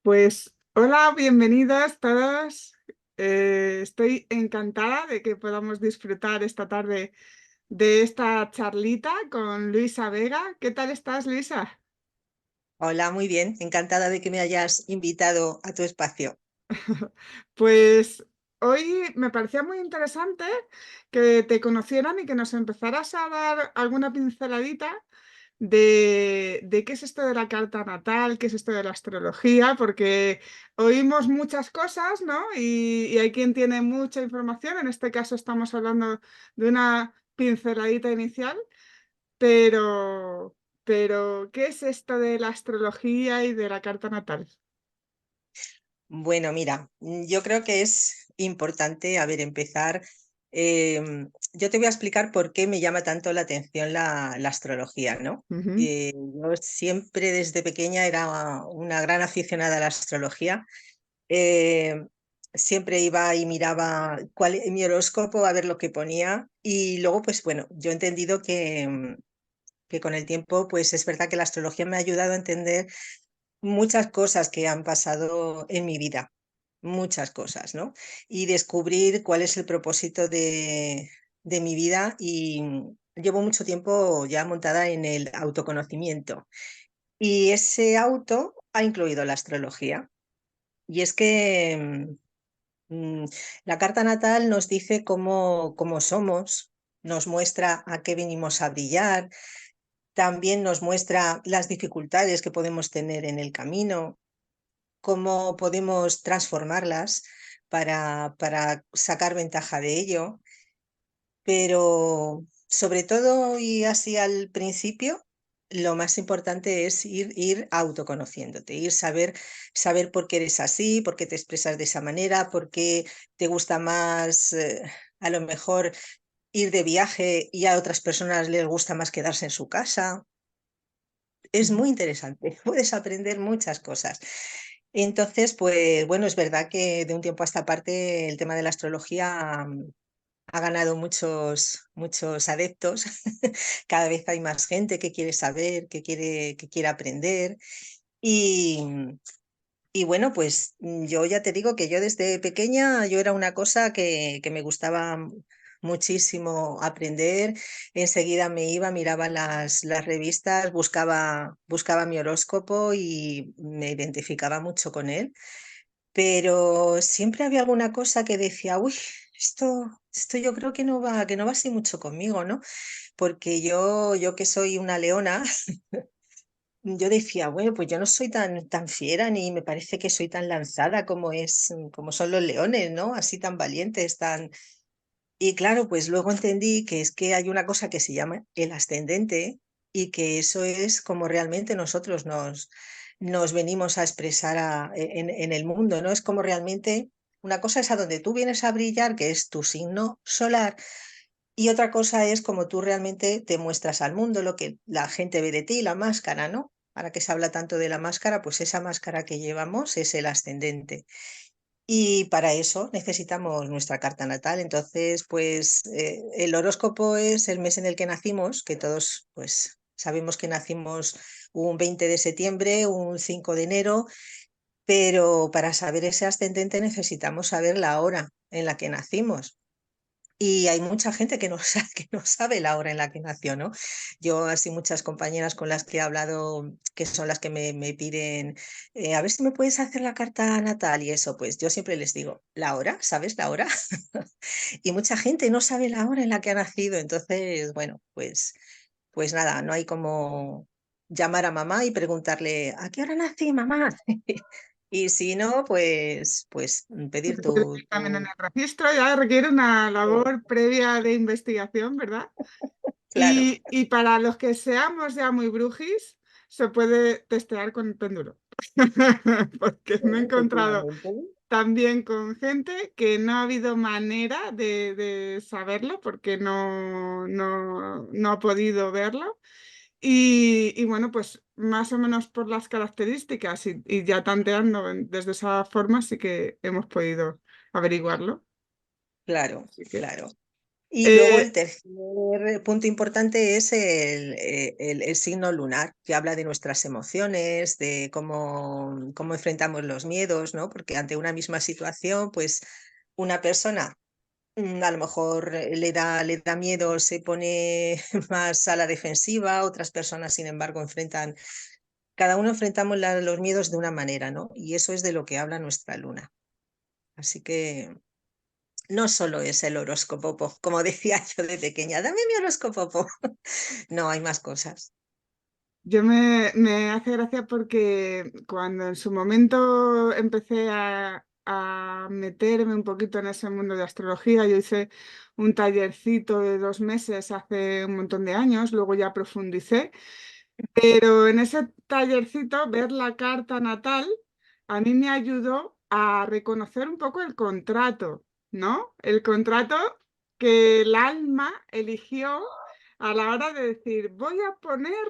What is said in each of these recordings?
Pues hola, bienvenidos todos. Estoy encantada de que podamos disfrutar esta tarde de esta charlita con Luisa Vega. ¿Qué tal estás, Luisa? Hola, muy bien. Encantada de que me hayas invitado a tu espacio. Pues hoy me parecía muy interesante que te conocieran y que nos empezaras a dar alguna pinceladita de qué es esto de la carta natal, qué es esto de la astrología, porque oímos muchas cosas, ¿no? Y hay quien tiene mucha información, en este caso estamos hablando de una pinceladita inicial, pero, pero ¿qué es esto de la astrología y de la carta natal? Bueno, mira, yo creo que es importante, a ver, empezar. Yo te voy a explicar por qué me llama tanto la atención la astrología, ¿no? Ujú, Yo siempre desde pequeña era una gran aficionada a la astrología. Eh, Siempre iba y miraba mi horóscopo a ver lo que ponía y luego, pues bueno, yo he entendido que con el tiempo, pues es verdad que la astrología me ha ayudado a entender muchas cosas que han pasado en mi vida, muchas cosas, ¿no? Y descubrir cuál es el propósito de mi vida y llevo mucho tiempo ya montada en el autoconocimiento. Y ese auto ha incluido la astrología. Y es que mm, la carta natal nos dice cómo somos, nos muestra a qué venimos a brillar, también nos muestra las dificultades que podemos tener en el camino, cómo podemos transformarlas para sacar ventaja de ello, pero sobre todo y así al principio, lo más importante es ir autoconociéndote, saber por qué eres así, por qué te expresas de esa manera, por qué te gusta más, a lo mejor ir de viaje y a otras personas les gusta más quedarse en su casa. Es ujú. muy interesante, puedes aprender muchas cosas. Entonces, pues bueno, es verdad que de un tiempo a esta parte el tema de la astrología ha ganado muchos adeptos. Cada vez hay más gente que quiere saber, que quiere aprender. Y, y bueno, pues yo ya te digo que yo desde pequeña yo era una cosa que me gustaba muchísimo aprender. Enseguida me iba, miraba las revistas, buscaba mi horóscopo y me identificaba mucho con él. Pero siempre había alguna cosa que decía, uy, esto yo creo que no va así mucho conmigo, ¿no? Porque yo que soy una leona, yo decía, bueno, pues yo no soy tan fiera ni me parece que soy tan lanzada como son los leones, ¿no? Así tan valientes, tan... Y claro, pues luego entendí que es que hay una cosa que se llama el ascendente y que eso es como realmente nosotros nos venimos a expresar en el mundo, ¿no? Es como realmente una cosa es a donde tú vienes a brillar, que es tu signo solar, y otra cosa es como tú realmente te muestras al mundo, lo que la gente ve de ti, la máscara, ¿no? Ahora que se habla tanto de la máscara, pues esa máscara que llevamos es el ascendente. Y para eso necesitamos nuestra carta natal. Entonces, pues el horóscopo es el mes en el que nacimos, que todos pues sabemos que nacimos un 20 de septiembre, un 5 de enero, pero para saber ese ascendente necesitamos saber la hora en la que nacimos. Y hay mucha gente que no sabe, que no sabe la hora en la que nació, ¿no? Yo, así muchas compañeras con las que he hablado, que son las que me piden, a ver si me puedes hacer la carta natal y eso, pues yo siempre les digo, ¿la hora? ¿Sabes la hora? Y mucha gente no sabe la hora en la que ha nacido, entonces, bueno, pues nada, no hay como llamar a mamá y preguntarle, ¿a qué hora nací, mamá? Y si no, pues Se pedir te puede ver también en el registro, ya requiere una labor previa de investigación, ¿verdad? claro. Y para los que seamos ya muy brujis, se puede testear con el péndulo. Porque me he encontrado Efectivamente. también con gente que no ha habido manera de saberlo porque no ha podido verlo. Y bueno, pues más o menos por las características y ya tanteando desde esa forma sí que hemos podido averiguarlo. Claro, Así que claro. Y luego Eh, el tercer punto importante es el signo lunar, que habla de nuestras emociones, de cómo enfrentamos los miedos, ¿no? Porque ante una misma situación, pues una persona a lo mejor le da miedo, se pone más a la defensiva, otras personas, sin embargo, cada uno enfrentamos los miedos de una manera, ¿no? Y eso es de lo que habla nuestra luna. Así que no solo es el horóscopo, como decía yo de pequeña, dame mi horóscopo. No, hay más cosas. me hace gracia porque cuando en su momento empecé a meterme un poquito en ese mundo de astrología, yo hice un tallercito de 2 meses hace un montón de años, luego ya profundicé, pero en ese tallercito ver la carta natal a mí me ayudó a reconocer un poco el contrato, ¿no? El contrato que el alma eligió a la hora de decir, voy a ponerme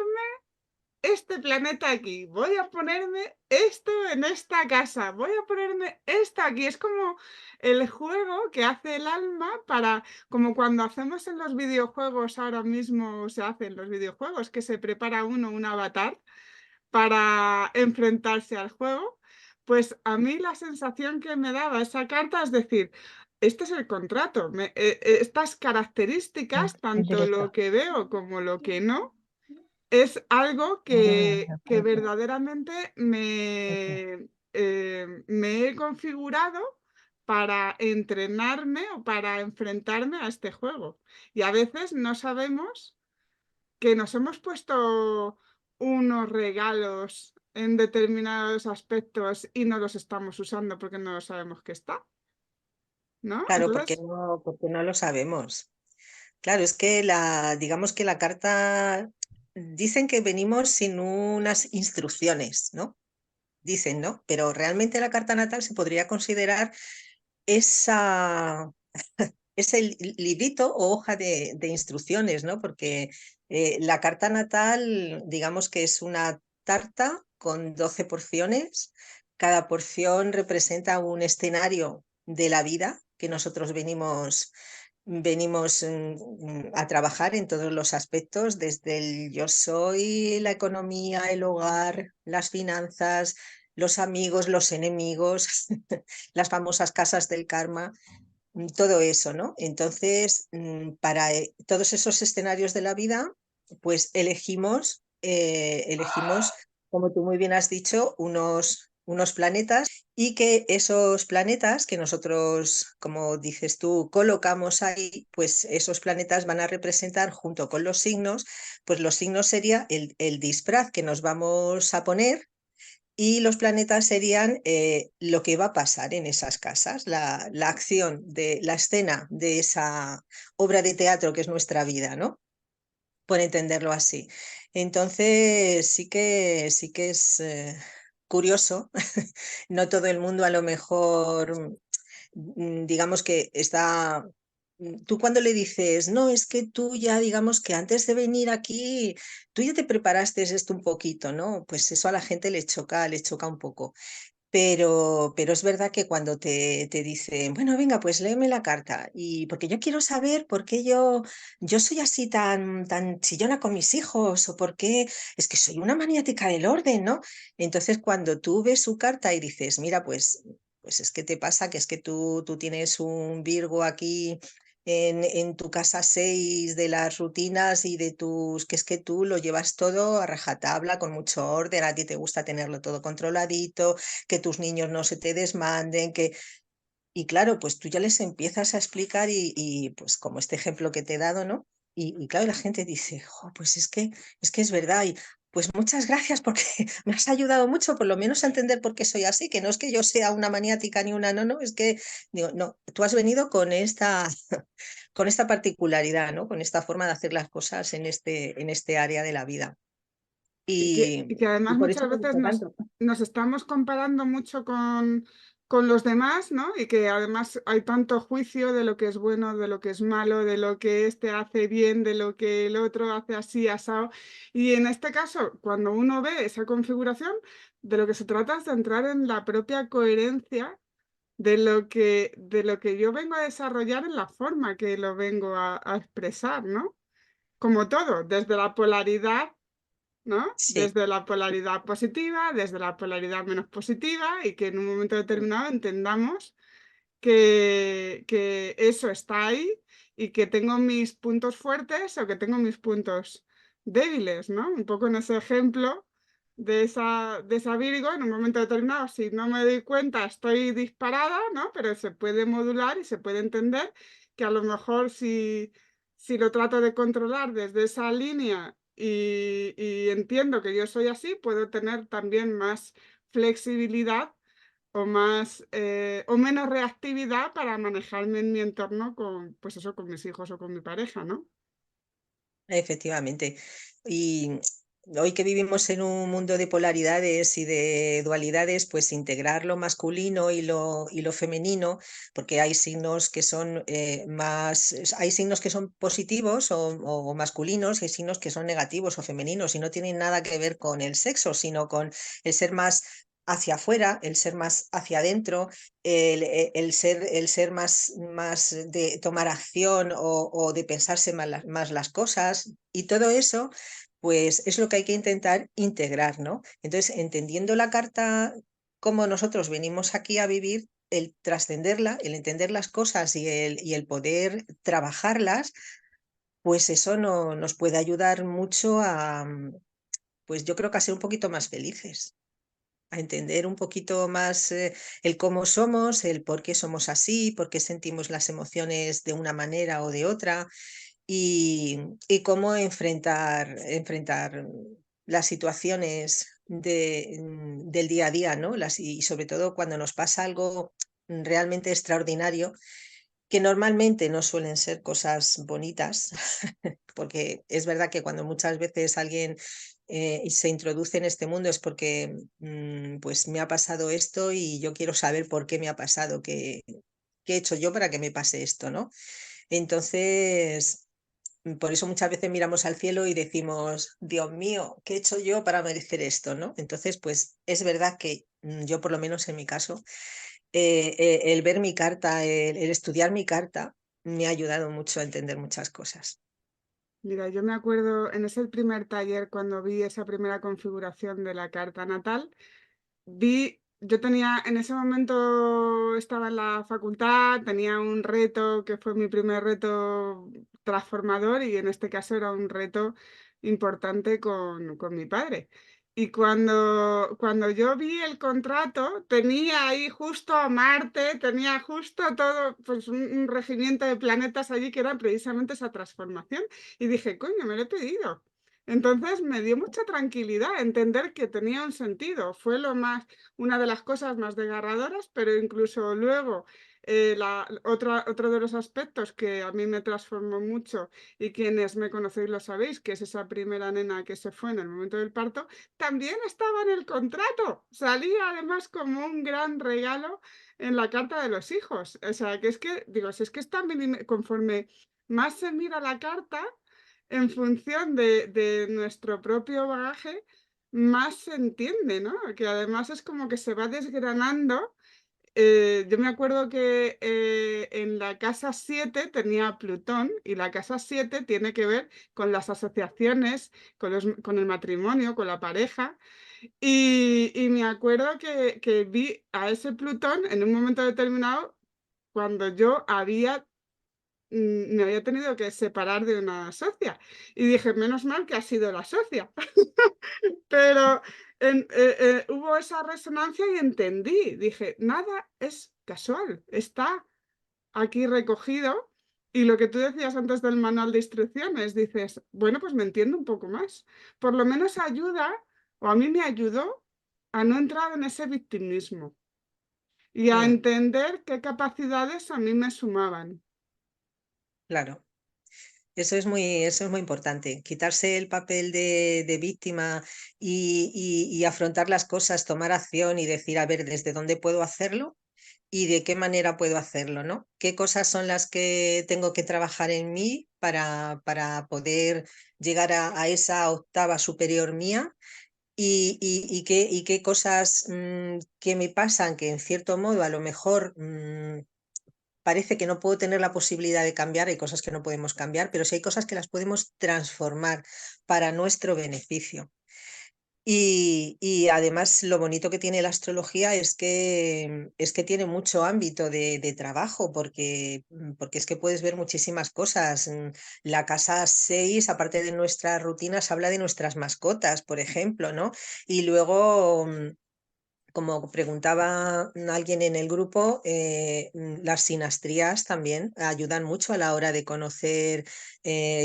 este planeta aquí, voy a ponerme esto en esta casa, voy a ponerme esto aquí. Es como el juego que hace el alma para, como cuando hacemos en los videojuegos, ahora mismo se hacen los videojuegos, que se prepara uno un avatar para enfrentarse al juego. Pues a mí la sensación que me daba esa carta es decir, este es el contrato, estas características, En tanto lo directo. que veo como lo que no, es algo que verdaderamente me he configurado para entrenarme o para enfrentarme a este juego. Y a veces no sabemos que nos hemos puesto unos regalos en determinados aspectos y no los estamos usando porque no sabemos que está, ¿no? Claro, Entonces, porque no lo sabemos. Claro, es que digamos que la carta, dicen que venimos sin unas instrucciones, ¿no? Dicen, ¿no? Pero realmente la carta natal se podría considerar esa, ese librito o hoja de instrucciones, ¿no? Porque la carta natal, digamos que es una tarta con 12 porciones. Cada porción representa un escenario de la vida que nosotros venimos a trabajar en todos los aspectos, desde el yo soy, la economía, el hogar, las finanzas, los amigos, los enemigos, las famosas casas del karma, todo eso, ¿no? Entonces, para todos esos escenarios de la vida, pues elegimos, como tú muy bien has dicho, unos planetas y que esos planetas que nosotros, como dices tú, colocamos ahí, pues esos planetas van a representar junto con los signos, pues los signos sería el disfraz que nos vamos a poner y los planetas serían lo que va a pasar en esas casas, la acción de la escena de esa obra de teatro que es nuestra vida, ¿no? Por entenderlo así. Entonces, sí que es curioso. No todo el mundo a lo mejor digamos que está, tú cuando le dices, no, es que tú ya, digamos que antes de venir aquí, tú ya te preparaste esto un poquito, ¿no? Pues eso a la gente le choca un poco. Pero es verdad que cuando te dicen, bueno, venga, pues léeme la carta, y porque yo quiero saber por qué yo soy así tan chillona con mis hijos, o por qué es que soy una maniática del orden, ¿no? Entonces, cuando tú ves su carta y dices, mira, pues es que te pasa que es que tú tienes un Virgo aquí en tu casa 6 de las rutinas y de que es que tú lo llevas todo a rajatabla, con mucho orden, a ti te gusta tenerlo todo controladito, que tus niños no se te desmanden, y claro, pues tú ya les empiezas a explicar y pues como este ejemplo que te he dado, ¿no? Y claro, la gente dice, "Jo, pues es que es verdad, y pues muchas gracias porque me has ayudado mucho por lo menos a entender por qué soy así, que no es que yo sea una maniática ni una, no, es que, digo, no, tú has venido con esta particularidad, ¿no? Con esta forma de hacer las cosas en este área de la vida. y que Y además por eso muchas me veces gusta tanto. nos estamos comparando mucho con los demás, ¿no? Y que además hay tanto juicio de lo que es bueno, de lo que es malo, de lo que este hace bien, de lo que el otro hace así, asado. Y en este caso, cuando uno ve esa configuración, de lo que se trata es de entrar en la propia coherencia de lo que yo vengo a desarrollar en la forma que lo vengo a expresar, ¿no? Como todo, desde la polaridad, ¿no? Sí, Desde la polaridad positiva, desde la polaridad menos positiva y que en un momento determinado entendamos que eso está ahí y que tengo mis puntos fuertes o que tengo mis puntos débiles, ¿no? Un poco en ese ejemplo de esa Virgo, en un momento determinado, si no me doy cuenta, estoy disparada, ¿no? Pero se puede modular y se puede entender que a lo mejor si lo trato de controlar desde esa línea y entiendo que yo soy así, puedo tener también más flexibilidad o más o menos reactividad para manejarme en mi entorno con, pues eso, con mis hijos o con mi pareja, ¿no? efectivamente. Y hoy que vivimos en un mundo de polaridades y de dualidades, pues integrar lo masculino y lo femenino, porque hay signos que son hay signos que son positivos o masculinos, y hay signos que son negativos o femeninos, y no tienen nada que ver con el sexo, sino con el ser más hacia afuera, el ser más hacia adentro, el ser más, más de tomar acción o de pensarse más las cosas, y todo eso pues es lo que hay que intentar integrar, ¿no? Entonces, entendiendo la carta como nosotros venimos aquí a vivir, el trascenderla, el entender las cosas y el poder trabajarlas, pues eso nos puede ayudar mucho a, pues yo creo que a ser un poquito más felices, a entender un poquito más el cómo somos, el por qué somos así, por qué sentimos las emociones de una manera o de otra, y cómo enfrentar las situaciones del día a día, ¿no? Y sobre todo cuando nos pasa algo realmente extraordinario, que normalmente no suelen ser cosas bonitas, porque es verdad que cuando muchas veces alguien se introduce en este mundo es porque pues me ha pasado esto y yo quiero saber por qué me ha pasado, qué he hecho yo para que me pase esto, ¿no? Entonces, por eso muchas veces miramos al cielo y decimos, Dios mío, ¿qué he hecho yo para merecer esto, ¿no? Entonces, pues es verdad que yo, por lo menos en mi caso, el ver mi carta, el estudiar mi carta, me ha ayudado mucho a entender muchas cosas. Mira, yo me acuerdo en ese primer taller cuando vi esa primera configuración de la carta natal, yo tenía, en ese momento estaba en la facultad, tenía un reto que fue mi primer reto transformador y en este caso era un reto importante con mi padre. Y cuando yo vi el contrato, tenía ahí justo a Marte, tenía justo todo, pues un regimiento de planetas allí que eran precisamente esa transformación. Y dije, coño, me lo he pedido. Entonces me dio mucha tranquilidad entender que tenía un sentido. Fue una de las cosas más desgarradoras, pero incluso luego otro de los aspectos que a mí me transformó mucho y quienes me conocéis lo sabéis, que es esa primera nena que se fue en el momento del parto, también estaba en el contrato. Salía además como un gran regalo en la carta de los hijos. O sea, que es que, digo, si es que está conforme más se mira la carta, en función de nuestro propio bagaje, más se entiende, ¿no? Que además es como que se va desgranando. Yo me acuerdo que en la casa 7 tenía Plutón y la casa 7 tiene que ver con las asociaciones, con el matrimonio, con la pareja. Y me acuerdo que vi a ese Plutón en un momento determinado cuando yo me había tenido que separar de una socia. Y dije, menos mal que ha sido la socia. Pero hubo esa resonancia y entendí. Dije, nada es casual, está aquí recogido. Y lo que tú decías antes del manual de instrucciones, dices, bueno, pues me entiendo un poco más. Por lo menos ayuda, o a mí me ayudó a no entrar en ese victimismo y a Mm, entender qué capacidades a mí me sumaban. claro. Eso es muy importante, quitarse el papel de víctima y afrontar las cosas, tomar acción y decir, a ver, ¿desde dónde puedo hacerlo y de qué manera puedo hacerlo, ¿no? ¿Qué cosas son las que tengo que trabajar en mí para poder llegar a esa octava superior mía? y qué cosas que me pasan que en cierto modo a lo mejor parece que no puedo tener la posibilidad de cambiar, hay cosas que no podemos cambiar, pero sí hay cosas que las podemos transformar para nuestro beneficio. Y además lo bonito que tiene la astrología es que tiene mucho ámbito de trabajo, porque es que puedes ver muchísimas cosas. La casa 6 aparte de nuestras rutinas, habla de nuestras mascotas, por ejemplo, ¿no? Y luego como preguntaba alguien en el grupo, las sinastrías también ayudan mucho a la hora de conocer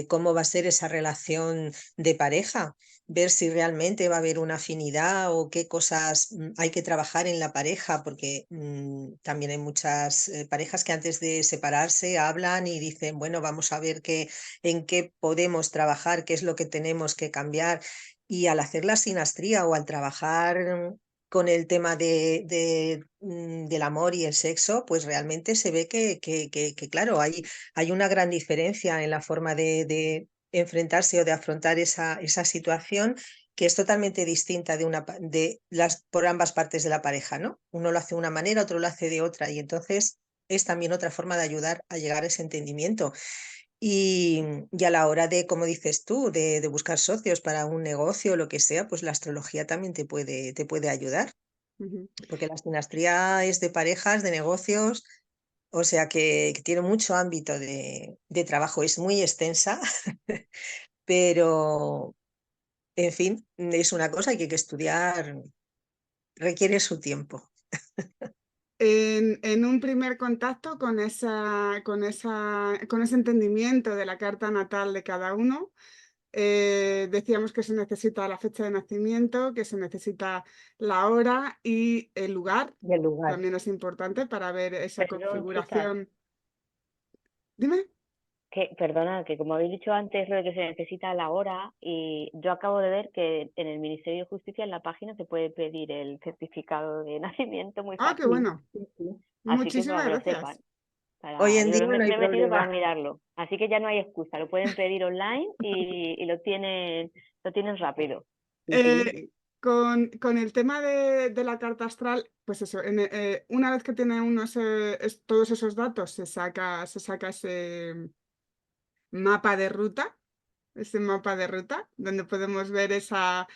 cómo va a ser esa relación de pareja, ver si realmente va a haber una afinidad o qué cosas hay que trabajar en la pareja, porque también hay muchas parejas que antes de separarse hablan y dicen, bueno, vamos a ver en qué podemos trabajar, qué es lo que tenemos que cambiar. Y al hacer la sinastría o al trabajar con el tema del amor y el sexo, pues realmente se ve que, claro, hay una gran diferencia en la forma de enfrentarse o de afrontar esa situación que es totalmente distinta por ambas partes de la pareja, ¿no? Uno lo hace de una manera, otro lo hace de otra, y entonces es también otra forma de ayudar a llegar a ese entendimiento. Y a la hora de, como dices tú, de buscar socios para un negocio o lo que sea, pues la astrología también te puede ayudar, Ujú. porque la sinastría es de parejas, de negocios, o sea que tiene mucho ámbito de trabajo, es muy extensa, pero en fin, es una cosa que hay que estudiar, requiere su tiempo. En un primer contacto con ese entendimiento de la carta natal de cada uno, decíamos que se necesita la fecha de nacimiento, que se necesita la hora y el lugar. Y el lugar. También es importante para ver esa Perdón, chicas, configuración. Dime. perdona, que como habéis dicho antes, lo de que se necesita la hora, y yo acabo de ver que en el Ministerio de Justicia, en la página, se puede pedir el certificado de nacimiento muy Ah, qué fácil. bueno. Sí, sí. Así que para Muchísimas que lo sepan. gracias. Hoy en Digo, día no hay me he metido para problema. mirarlo. Así que ya no hay excusa, lo pueden pedir online y lo tienen rápido. Sí, sí. Con el tema de la carta astral, pues eso, una vez que tiene uno todos esos datos, se saca mapa de ruta, ese mapa de ruta, donde podemos ver esa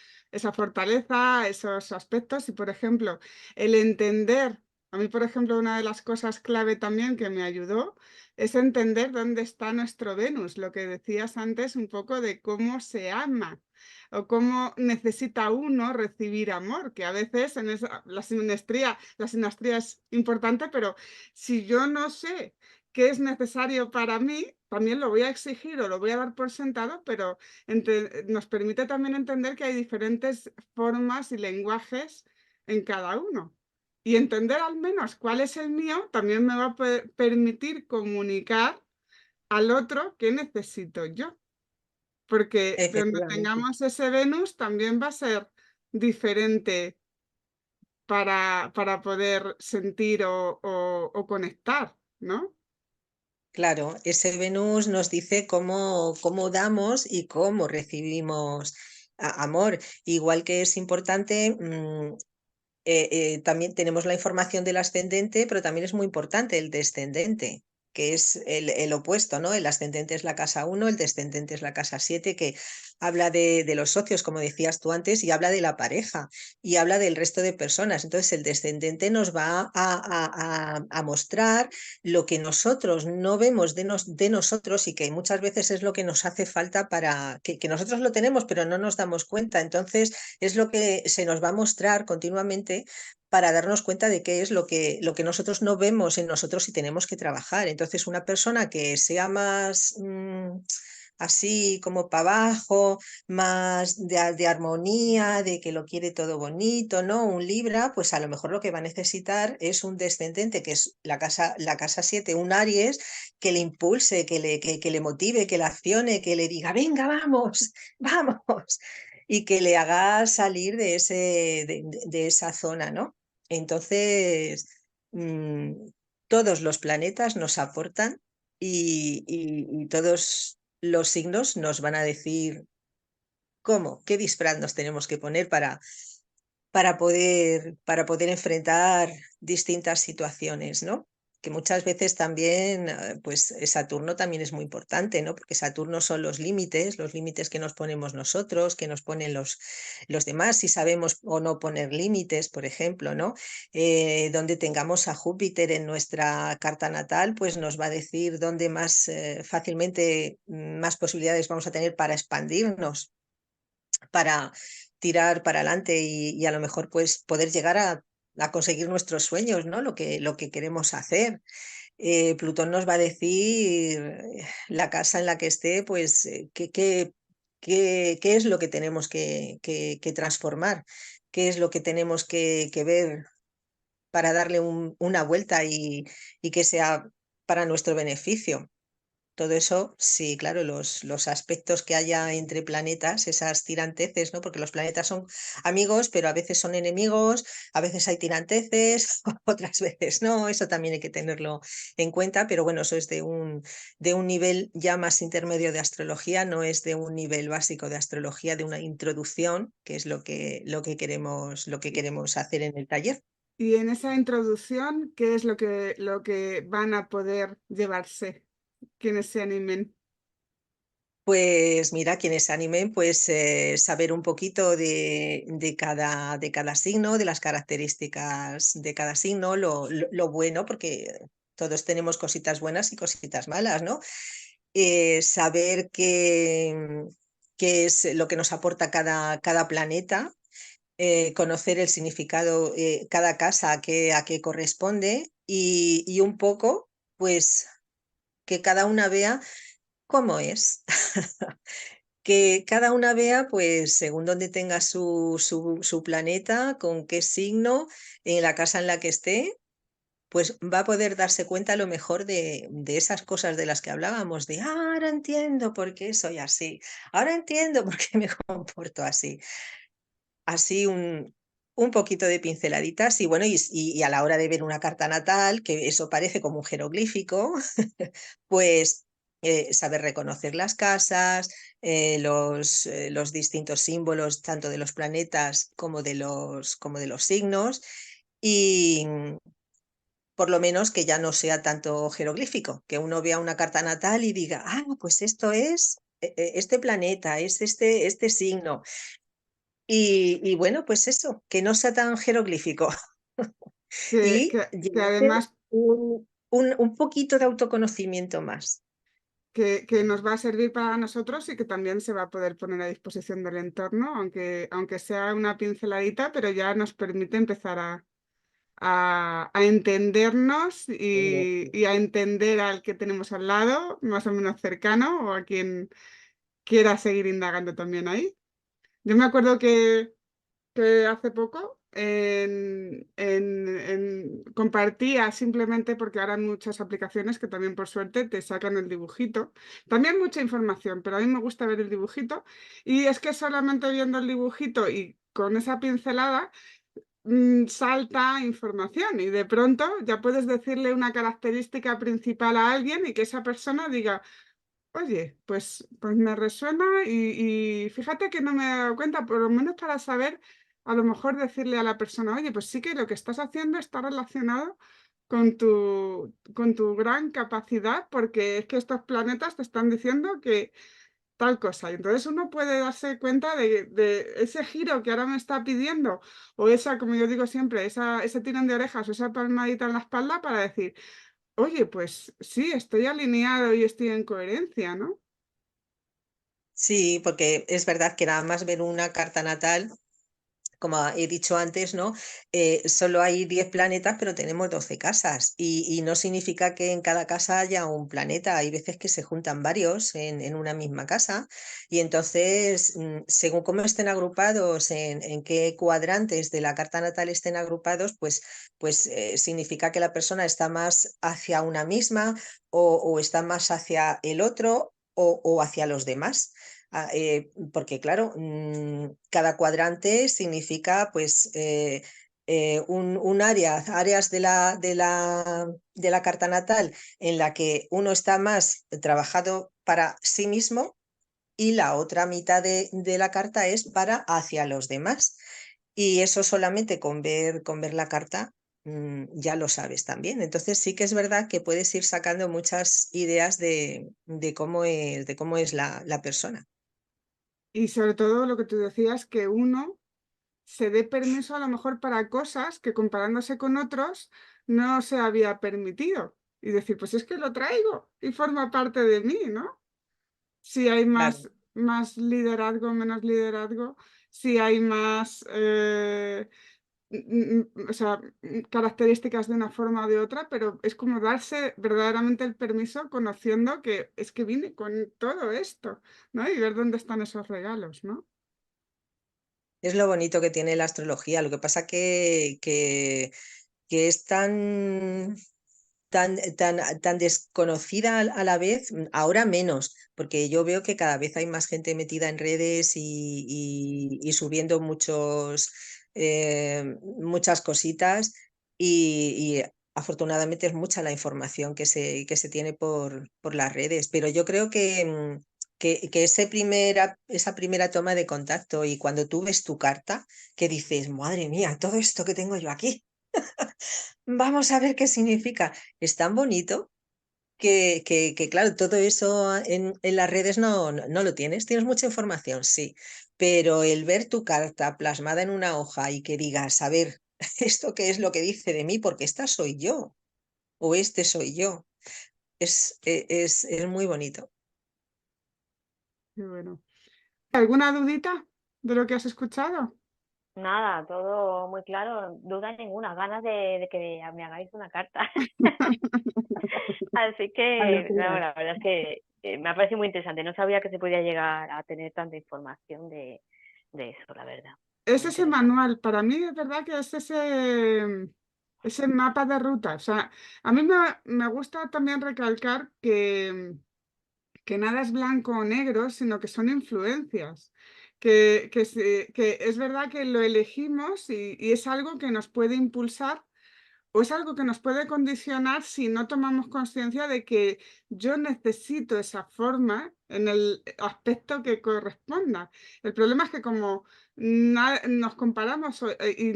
fortaleza, esos aspectos y, por ejemplo, el entender, a mí, por ejemplo, una de las cosas clave también que me ayudó es entender dónde está nuestro Venus, lo que decías antes un poco de cómo se ama o cómo necesita uno recibir amor, que a veces la sinastría es importante, pero si yo no sé qué es necesario para mí, también lo voy a exigir o lo voy a dar por sentado, pero nos permite también entender que hay diferentes formas y lenguajes en cada uno. Y entender al menos cuál es el mío también me va a permitir comunicar al otro qué necesito yo. Porque donde Efectivamente. tengamos ese Venus también va a ser diferente para poder sentir o conectar, ¿no? Claro, ese Venus nos dice cómo damos y cómo recibimos amor. Igual que es importante, también tenemos la información del ascendente, pero también es muy importante el descendente, que es el opuesto, ¿no? El ascendente es la casa 1, el descendente es la casa 7, que habla de los socios, como decías tú antes, y habla de la pareja, y habla del resto de personas. Entonces, el descendente nos va a mostrar lo que nosotros no vemos de nosotros y que muchas veces es lo que nos hace falta para que nosotros lo tenemos, pero no nos damos cuenta. Entonces, es lo que se nos va a mostrar continuamente para darnos cuenta de qué es lo que nosotros no vemos en nosotros y tenemos que trabajar. Entonces, una persona que sea más así como para abajo, más de armonía, de que lo quiere todo bonito, ¿no? Un Libra, pues a lo mejor lo que va a necesitar es un descendente, que es la casa 7, un Aries, que le impulse, que le motive, que le accione, que le diga, venga, vamos, vamos, y que le haga salir de esa zona, ¿no? Entonces, mm, todos los planetas nos aportan y todos los signos nos van a decir ¿Cómo? ¿Qué disfraz nos tenemos que poner para poder enfrentar distintas situaciones, ¿no? Que muchas veces también, pues Saturno también es muy importante, ¿no? Porque Saturno son los límites que nos ponemos nosotros, que nos ponen los demás, si sabemos o no poner límites, por ejemplo, ¿no? Donde tengamos a Júpiter en nuestra carta natal, pues nos va a decir dónde más fácilmente, más posibilidades vamos a tener para expandirnos, para tirar para adelante y a lo mejor pues poder llegar a conseguir nuestros sueños, ¿no? Lo que queremos hacer. Plutón nos va a decir la casa en la que esté, pues qué es lo que tenemos que transformar, qué es lo que tenemos que ver para darle una vuelta y que sea para nuestro beneficio. Todo eso, sí, claro, los aspectos que haya entre planetas, esas tiranteces, ¿no? Porque los planetas son amigos, pero a veces son enemigos, a veces hay tiranteces, otras veces no, eso también hay que tenerlo en cuenta, pero bueno, eso es de un nivel ya más intermedio de astrología, no es de un nivel básico de astrología, de una introducción, que es lo que queremos hacer en el taller. Y en esa introducción, ¿qué es lo que van a poder llevarse quienes se animen? Pues mira, quienes se animen, pues saber un poquito de cada signo, de las características de cada signo, lo bueno, porque todos tenemos cositas buenas y cositas malas, ¿no? Saber qué es lo que nos aporta cada planeta, conocer el significado, cada casa a qué corresponde y un poco, pues que cada una vea cómo es. Que cada una vea, pues, según dónde tenga su planeta, con qué signo, en la casa en la que esté, pues va a poder darse cuenta a lo mejor de esas cosas de las que hablábamos, de ahora entiendo por qué soy así, ahora entiendo por qué me comporto así. Así un poquito de pinceladitas y bueno, y a la hora de ver una carta natal, que eso parece como un jeroglífico, pues saber reconocer las casas, los distintos símbolos, tanto de los planetas como de los signos, y por lo menos que ya no sea tanto jeroglífico, que uno vea una carta natal y diga, ah, pues esto es este planeta, es este signo. Y bueno, pues eso, que no sea tan jeroglífico Que, y que, que llevarse además un poquito de autoconocimiento más. que nos va a servir para nosotros y que también se va a poder poner a disposición del entorno, aunque sea una pinceladita, pero ya nos permite empezar a entendernos y a entender al que tenemos al lado, más o menos cercano, o a quien quiera seguir indagando también ahí. Yo me acuerdo que hace poco compartía simplemente porque ahora hay muchas aplicaciones que también por suerte te sacan el dibujito. También mucha información, pero a mí me gusta ver el dibujito. Y es que solamente viendo el dibujito y con esa pincelada salta información y de pronto ya puedes decirle una característica principal a alguien y que esa persona diga, oye, pues me resuena y fíjate que no me he dado cuenta, por lo menos para saber, a lo mejor decirle a la persona, oye, pues sí que lo que estás haciendo está relacionado con tu gran capacidad, porque es que estos planetas te están diciendo que tal cosa. Y entonces uno puede darse cuenta de ese giro que ahora me está pidiendo, o esa, como yo digo siempre, ese tirón de orejas o esa palmadita en la espalda para decir, oye, pues sí, estoy alineado y estoy en coherencia, ¿no? Sí, porque es verdad que nada más ver una carta natal, como he dicho antes, ¿no? Solo hay 10 planetas, pero tenemos 12 casas y no significa que en cada casa haya un planeta. Hay veces que se juntan varios en una misma casa y entonces, según cómo estén agrupados, en qué cuadrantes de la carta natal estén agrupados, pues significa que la persona está más hacia una misma o está más hacia el otro o hacia los demás. Porque claro, cada cuadrante significa pues un área, áreas de la carta natal en la que uno está más trabajado para sí mismo y la otra mitad de la carta es para hacia los demás. Y eso solamente con ver la carta ya lo sabes también. Entonces sí que es verdad que puedes ir sacando muchas ideas de cómo es la persona. Y sobre todo lo que tú decías, que uno se dé permiso a lo mejor para cosas que comparándose con otros no se había permitido. Y decir, pues es que lo traigo y forma parte de mí, ¿no? Si hay Claro. más liderazgo, menos liderazgo, si hay más o sea, características de una forma o de otra, pero es como darse verdaderamente el permiso conociendo que es que vine con todo esto, ¿no? Y ver dónde están esos regalos, ¿no? Es lo bonito que tiene la astrología. Lo que pasa que es tan desconocida a la vez, ahora menos, porque yo veo que cada vez hay más gente metida en redes y subiendo muchas cositas y afortunadamente es mucha la información que se tiene por las redes, pero yo creo que esa primera toma de contacto y cuando tú ves tu carta, que dices, madre mía, todo esto que tengo yo aquí. Vamos a ver qué significa. Es tan bonito claro, todo eso en las redes no lo tienes. Tienes mucha información, sí, pero el ver tu carta plasmada en una hoja y que digas, a ver, ¿esto qué es lo que dice de mí? Porque esta soy yo o este soy yo. Es muy bonito. Y bueno. ¿Alguna dudita de lo que has escuchado? Nada, todo muy claro, duda ninguna, ganas de que me hagáis una carta. Así Cuando que, no, quieras. la verdad es que me ha parecido muy interesante. No sabía que se podía llegar a tener tanta información de eso, la verdad. Es Muy ese interesante. manual, para mí es verdad que es ese mapa de ruta. O sea, a mí me gusta también recalcar que nada es blanco o negro, sino que son influencias. Que es verdad que lo elegimos y es algo que nos puede impulsar o es algo que nos puede condicionar si no tomamos conciencia de que yo necesito esa forma en el aspecto que corresponda. El problema es que como nos comparamos y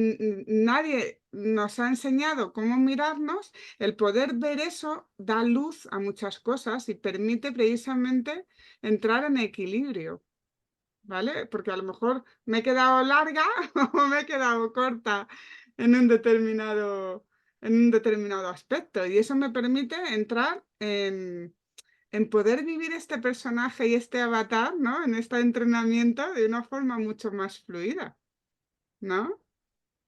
nadie nos ha enseñado cómo mirarnos, el poder ver eso da luz a muchas cosas y permite precisamente entrar en equilibrio. ¿Vale? Porque a lo mejor me he quedado larga o me he quedado corta en en un determinado aspecto. Y eso me permite entrar en poder vivir este personaje y este avatar, ¿no? En este entrenamiento de una forma mucho más fluida, ¿no?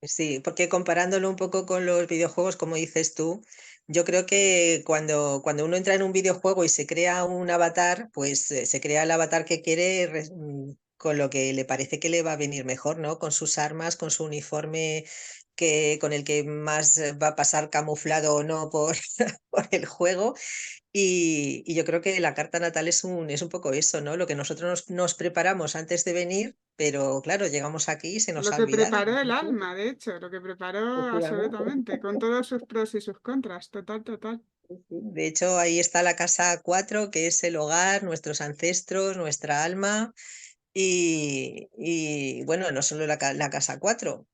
Sí, porque comparándolo un poco con los videojuegos, como dices tú, yo creo que cuando uno entra en un videojuego y se crea un avatar, pues se crea el avatar que quiere con lo que le parece que le va a venir mejor, ¿no? Con sus armas, con su uniforme con el que más va a pasar camuflado o no por, por el juego. Y yo creo que la carta natal es un poco eso, ¿no? Lo que nosotros nos preparamos antes de venir, pero claro, llegamos aquí y se nos Lo ha que olvidado. preparó el alma, de hecho, lo que preparó Efectivamente. absolutamente, con todos sus pros y sus contras, total, total. De hecho, ahí está la casa 4 que es el hogar, nuestros ancestros, nuestra alma. Y bueno, no solo la casa 4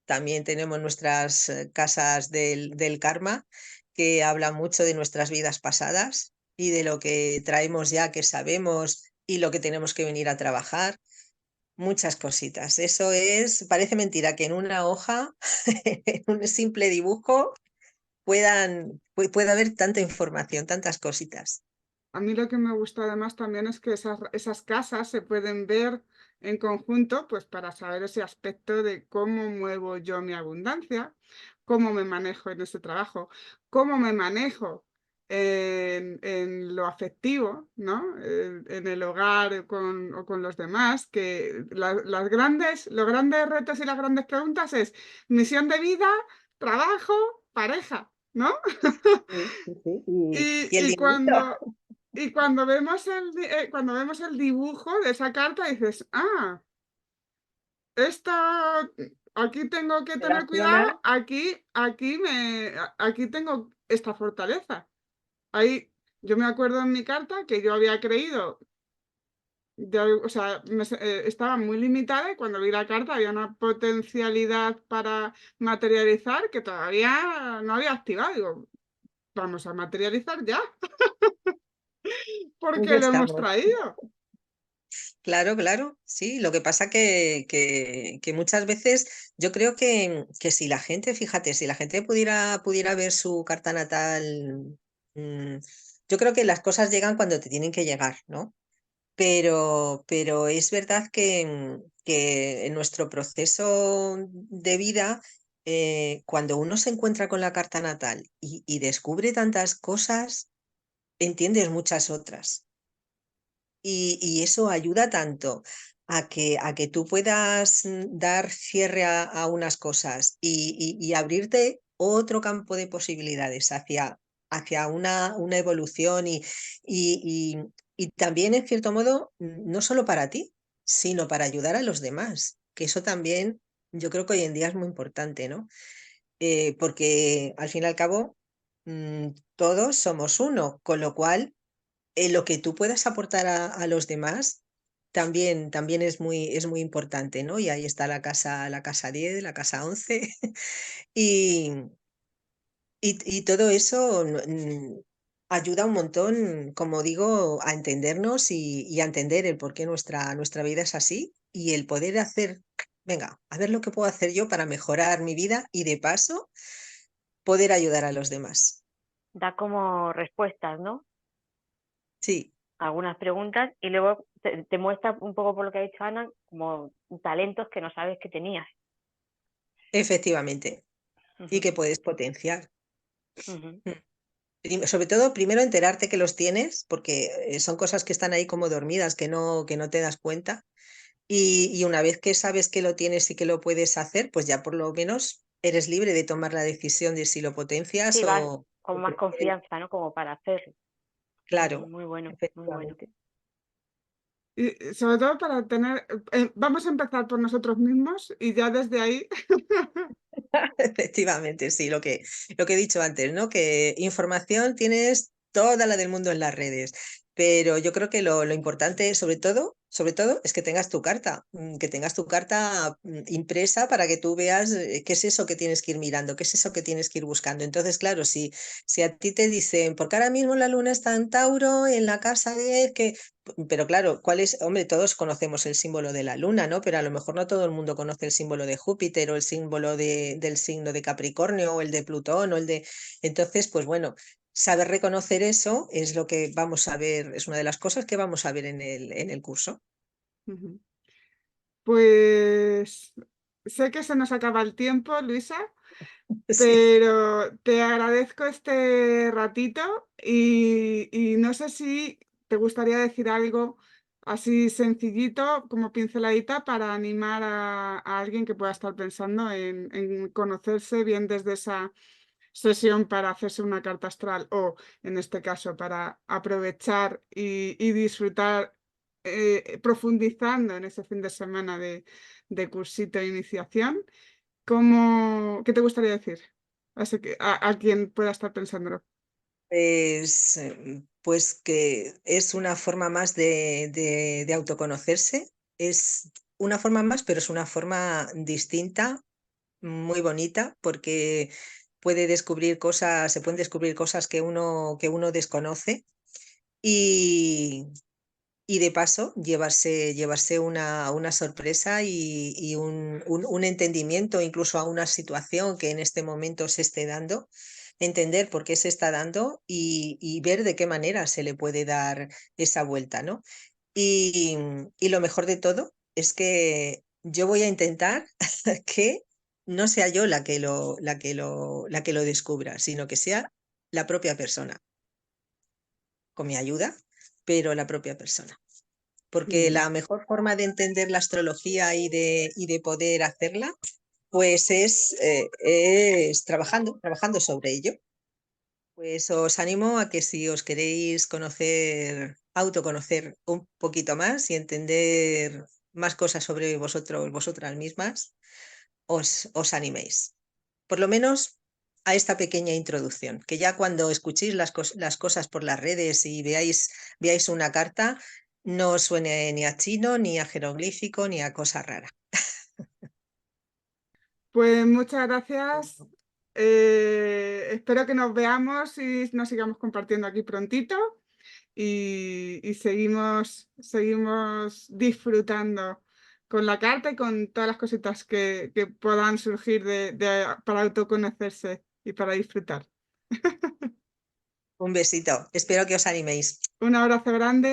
también tenemos nuestras casas del karma, que hablan mucho de nuestras vidas pasadas y de lo que traemos ya, que sabemos y lo que tenemos que venir a trabajar. Muchas cositas. Eso parece mentira que en una hoja, en un simple dibujo, pueda haber tanta información, tantas cositas. A mí lo que me gusta además también es que esas casas se pueden ver en conjunto, pues para saber ese aspecto de cómo muevo yo mi abundancia, cómo me manejo en ese trabajo, cómo me manejo en lo afectivo, ¿no? En el hogar o con los demás, que los grandes retos y las grandes preguntas es misión de vida, trabajo, pareja, ¿no? Sí, sí, sí. Y el Y dinerito. cuando vemos el dibujo de esa carta, dices, ah, esta, aquí tengo que tener Relaciona. cuidado, aquí tengo esta fortaleza. Ahí, yo me acuerdo en mi carta que yo había creído o sea, estaba muy limitada y cuando vi la carta había una potencialidad para materializar que todavía no había activado. Digo, vamos a materializar ya, Pues porque ya lo hemos estamos. traído. Claro, claro, sí. Lo que pasa que muchas veces yo creo que si la gente, fíjate, si la gente pudiera ver su carta natal, mm, yo creo que las cosas llegan cuando te tienen que llegar, ¿no? Pero es verdad que en nuestro proceso de vida, cuando uno se encuentra con la carta natal y descubre tantas cosas, entiendes muchas otras. Y eso ayuda tanto a que tú puedas dar cierre a unas cosas y abrirte otro campo de posibilidades hacia una evolución y, y también, en cierto modo, no solo para ti, sino para ayudar a los demás, que eso también yo creo que hoy en día es muy importante, ¿no? Porque al fin y al cabo, todos somos uno, con lo cual lo que tú puedas aportar a los demás también es muy importante, ¿no? Y ahí está la casa 10, la casa 11 y, y todo eso ayuda un montón, como digo, a entendernos y a entender el por qué nuestra vida es así y el poder hacer, venga, a ver lo que puedo hacer yo para mejorar mi vida y de paso poder ayudar a los demás. Da como respuestas, ¿no? Sí, Algunas preguntas y luego te muestra un poco por lo que ha dicho Ana, como talentos que no sabes que tenías. efectivamente, y Ujú, que puedes potenciar. ujú. Mm. Sobre todo, primero enterarte que los tienes, porque son cosas que están ahí como dormidas, que no te das cuenta. Y una vez que sabes que lo tienes y que lo puedes hacer, pues ya por lo menos eres libre de tomar la decisión de si lo potencias Sí, vas o con más prefieres. confianza, ¿no? Como para hacerlo. Claro, Muy bueno, muy bueno. efectivamente. Y sobre todo para tener, vamos a empezar por nosotros mismos y ya desde ahí, Efectivamente, sí, lo que he dicho antes, ¿no? Que información tienes toda la del mundo en las redes, pero yo creo que lo importante, sobre todo, es que tengas tu carta, que tengas tu carta impresa para que tú veas qué es eso que tienes que ir mirando, qué es eso que tienes que ir buscando. Entonces, claro, si a ti te dicen, porque ahora mismo la luna está en Tauro, en la casa 10, pero claro, ¿cuál es? Hombre, todos conocemos el símbolo de la luna, ¿no? Pero a lo mejor no todo el mundo conoce el símbolo de Júpiter o el símbolo del signo de Capricornio o el de Plutón o el de... Entonces, pues bueno, saber reconocer eso es lo que vamos a ver, es una de las cosas que vamos a ver en el curso. ujú. Pues sé que se nos acaba el tiempo, Luisa, Sí. pero te agradezco este ratito y no sé si te gustaría decir algo así sencillito, como pinceladita, para animar a alguien que pueda estar pensando en conocerse bien desde esa sesión para hacerse una carta astral o, en este caso, para aprovechar y disfrutar profundizando en ese fin de semana de cursito de iniciación. ¿Qué te gustaría decir? Así que a quien pueda estar pensándolo. Pues que es una forma más de autoconocerse, es una forma más, pero es una forma distinta, muy bonita, porque se pueden descubrir cosas que uno desconoce y, y de paso llevarse una sorpresa y un entendimiento incluso a una situación que en este momento se esté dando, entender por qué se está dando y ver de qué manera se le puede dar esa vuelta, ¿no? Y, y lo mejor de todo es que yo voy a intentar que no sea yo la que lo descubra, sino que sea la propia persona, con mi ayuda, pero la propia persona. Porque Mm, la mejor forma de entender la astrología y de poder hacerla, pues es trabajando sobre ello. Pues os animo a que si os queréis autoconocer un poquito más y entender más cosas sobre vosotras mismas, os animéis. Por lo menos a esta pequeña introducción, que ya cuando escuchéis las cosas por las redes y veáis una carta, no suene ni a chino, ni a jeroglífico, ni a cosa rara. Pues muchas gracias. Espero que nos veamos y nos sigamos compartiendo aquí prontito y seguimos disfrutando con la carta y con todas las cositas que puedan surgir para autoconocerse y para disfrutar. Un besito. Espero que os animéis. Un abrazo grande.